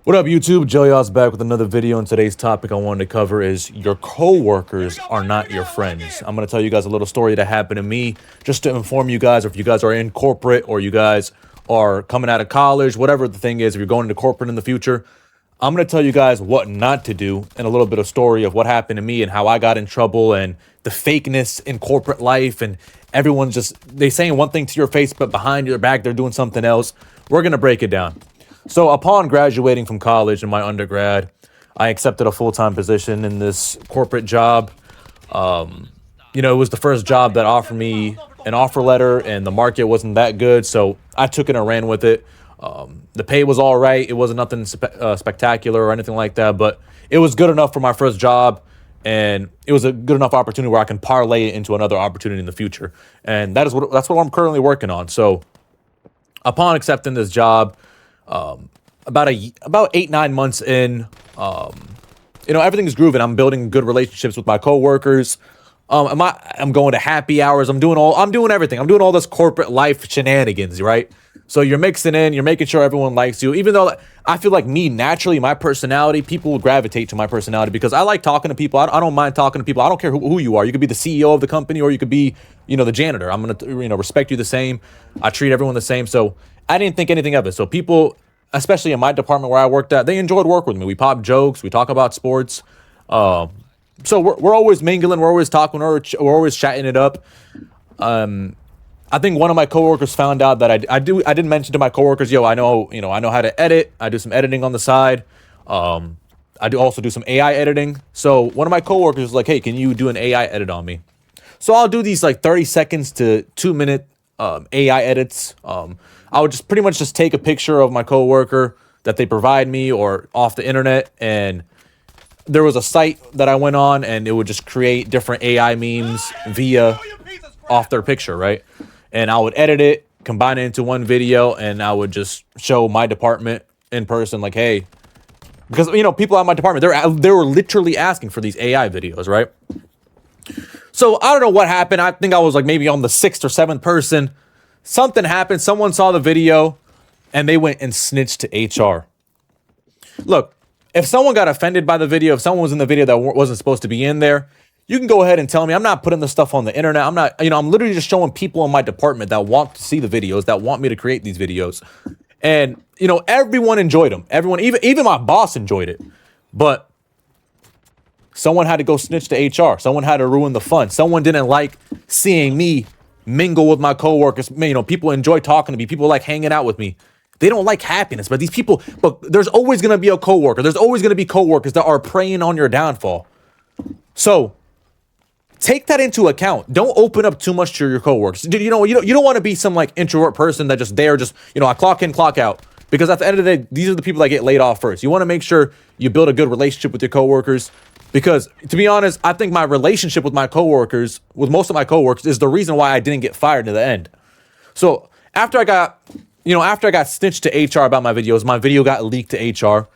What up, YouTube? Joey Oz back with another video, and today's topic I wanted to cover is your co-workers are not your friends. I'm going to tell you guys a little story that happened to me just to inform you guys, or if you guys are in corporate or you guys are coming out of college, whatever the thing is, if you're going into corporate in the future, I'm going to tell you guys what not to do and a little bit of story of what happened to me and how I got in trouble and the fakeness in corporate life, and everyone's just, they saying one thing to your face, but behind your back, they're doing something else. We're going to break it down. So upon graduating from college in my undergrad, I accepted a full-time position in this corporate job. It was the first job that offered me an offer letter, and the market wasn't that good, so I took it and ran with it. The pay was all right. It wasn't nothing spectacular or anything like that, but it was good enough for my first job, and it was a good enough opportunity where I can parlay it into another opportunity in the future. And that's what I'm currently working on. So upon accepting this job, about 8-9 months in, everything's grooving. I'm building good relationships with my coworkers. I'm going to happy hours. I'm doing everything. I'm doing all this corporate life shenanigans, right? So you're mixing in, you're making sure everyone likes you, even though I feel like me, naturally, my personality, people will gravitate to my personality because I like talking to people. I don't mind talking to people. I don't care who you are. You could be the CEO of the company, or you could be, the janitor. I'm going to, respect you the same. I treat everyone the same. So I didn't think anything of it. So people, especially in my department where I worked at, they enjoyed working with me. We pop jokes. We talk about sports. So we're always mingling. We're always talking. We're always chatting it up. I think one of my coworkers found out that I didn't mention to my coworkers, I know how to edit. I do some editing on the side. I do also do some AI editing. So one of my coworkers was like, hey, can you do an AI edit on me? So I'll do these like 30 seconds to 2-minute AI edits. I would just pretty much just take a picture of my coworker that they provide me or off the internet, and there was a site that I went on, and it would just create different AI memes via off their picture, right? And I would edit it, combine it into one video, and I would just show my department in person, like, hey, because people at my department, they were literally asking for these AI videos, right? So I don't know what happened. I think I was like maybe on the 6th or 7th person. Something happened. Someone saw the video, and they went and snitched to HR. Look, if someone got offended by the video, if someone was in the video that wasn't supposed to be in there, you can go ahead and tell me. I'm not putting this stuff on the internet. I'm not, I'm literally just showing people in my department that want to see the videos, that want me to create these videos. And, everyone enjoyed them. Everyone, even my boss enjoyed it. But someone had to go snitch to HR. Someone had to ruin the fun. Someone didn't like seeing me mingle with my coworkers. People enjoy talking to me. People like hanging out with me. They don't like happiness, but there's always going to be a coworker. There's always going to be coworkers that are preying on your downfall. So take that into account. Don't open up too much to your coworkers. You don't want to be some like introvert person that just I clock in, clock out. Because at the end of the day, these are the people that get laid off first. You want to make sure you build a good relationship with your coworkers. Because to be honest, I think my relationship with most of my coworkers, is the reason why I didn't get fired in the end. So after I got snitched to HR about my videos, my video got leaked to HR.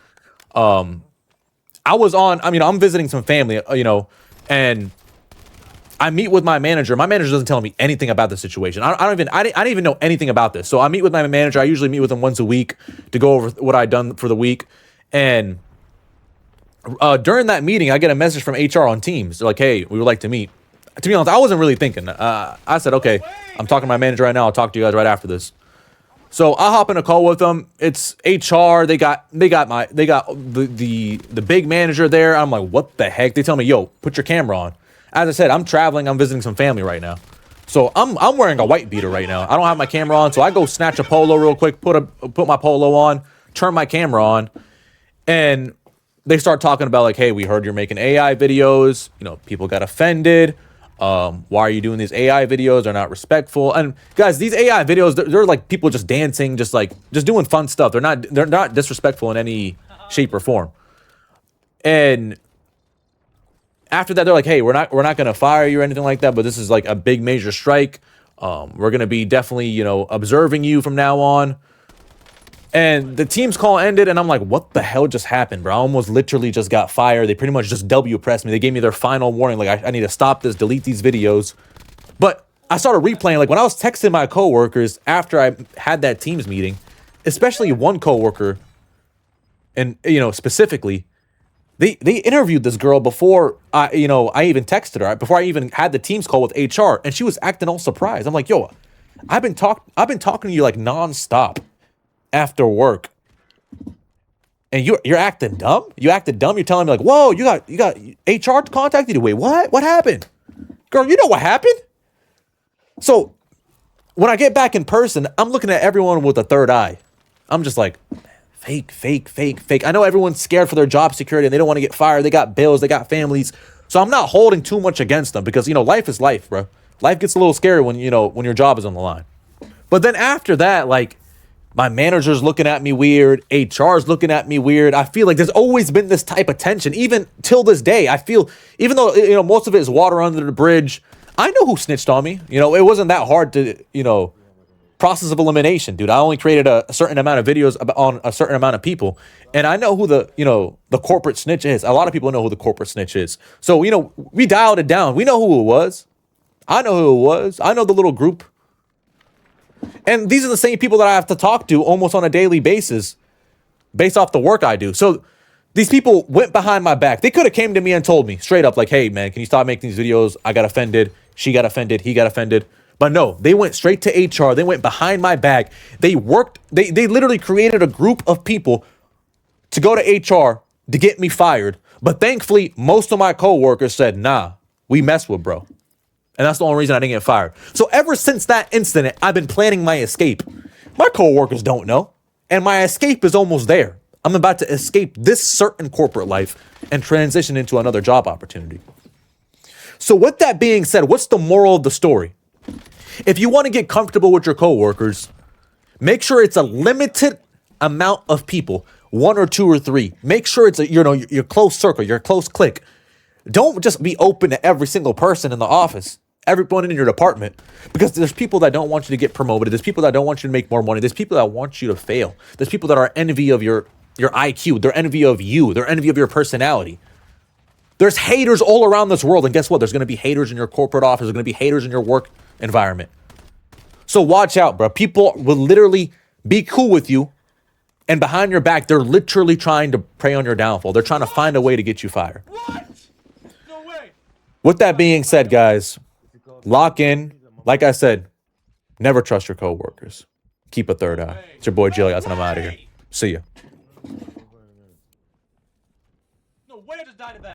I'm visiting some family, and I meet with my manager. My manager doesn't tell me anything about the situation. I didn't even know anything about this. So I meet with my manager. I usually meet with him once a week to go over what I'd done for the week. And during that meeting, I get a message from HR on Teams. They're like, hey, we would like to meet. To be honest, I wasn't really thinking. I said, okay, I'm talking to my manager right now. I'll talk to you guys right after this. So I hop in a call with them. It's HR. They got the big manager there. I'm like, what the heck? They tell me, yo, put your camera on. As I said, I'm traveling. I'm visiting some family right now. So I'm wearing a white beater right now. I don't have my camera on. So I go snatch a polo real quick, put my polo on, turn my camera on, and they start talking about like, hey, we heard you're making AI videos. People got offended. Why are you doing these AI videos? They're not respectful. And guys, these AI videos, they're like people just dancing, just doing fun stuff. They're not disrespectful in any shape or form. And after that, they're like, hey, we're not going to fire you or anything like that, but this is like a big major strike. We're going to be definitely, observing you from now on. And the team's call ended, and I'm like, what the hell just happened, bro? I almost literally just got fired. They pretty much just W-pressed me. They gave me their final warning, like, I need to stop this, delete these videos. But I started replaying, like, when I was texting my coworkers after I had that Teams meeting, especially one coworker And, specifically, they interviewed this girl before I even texted her, before I even had the Teams call with HR, and she was acting all surprised. I'm like, yo, I've been talking to you like nonstop after work, and you're acting dumb. You acted dumb. You're telling me like, whoa, you got HR contacted you. Wait, what? What happened, girl? You know what happened? So when I get back in person, I'm looking at everyone with a third eye. I'm just like, fake, fake, fake, fake. I know everyone's scared for their job security and they don't want to get fired. They got bills, they got families. So I'm not holding too much against them because, life is life, bro. Life gets a little scary when your job is on the line. But then after that, like, my manager's looking at me weird. HR's looking at me weird. I feel like there's always been this type of tension, even till this day. I feel, even though, most of it is water under the bridge, I know who snitched on me. It wasn't that hard to, process of elimination, dude. I only created a certain amount of videos on a certain amount of people. And I know who the corporate snitch is. A lot of people know who the corporate snitch is. So, we dialed it down. We know who it was. I know who it was. I know the little group. And these are the same people that I have to talk to almost on a daily basis based off the work I do. So these people went behind my back. They could have came to me and told me straight up like, hey, man, can you stop making these videos? I got offended. She got offended. He got offended. But no, they went straight to HR. They went behind my back. They worked. They literally created a group of people to go to HR to get me fired. But thankfully, most of my coworkers said, nah, we mess with bro. And that's the only reason I didn't get fired. So ever since that incident, I've been planning my escape. My coworkers don't know. And my escape is almost there. I'm about to escape this certain corporate life and transition into another job opportunity. So with that being said, what's the moral of the story? If you want to get comfortable with your coworkers, make sure it's a limited amount of people, 1 or 2 or 3. Make sure it's your close circle, your close clique. Don't just be open to every single person in the office, everyone in your department, because there's people that don't want you to get promoted. There's people that don't want you to make more money. There's people that want you to fail. There's people that are envy of your IQ. They're envy of you. They're envy of your personality. There's haters all around this world. And guess what? There's going to be haters in your corporate office. There's going to be haters in your work environment. So watch out, bro. People will literally be cool with you. And behind your back, they're literally trying to prey on your downfall. They're trying to find a way to get you fired. What? No way. With that being said, guys, lock in. Like I said, never trust your coworkers. Keep a third eye. It's your boy, Jillias, and I'm out of here. See ya. No way, I just died of that.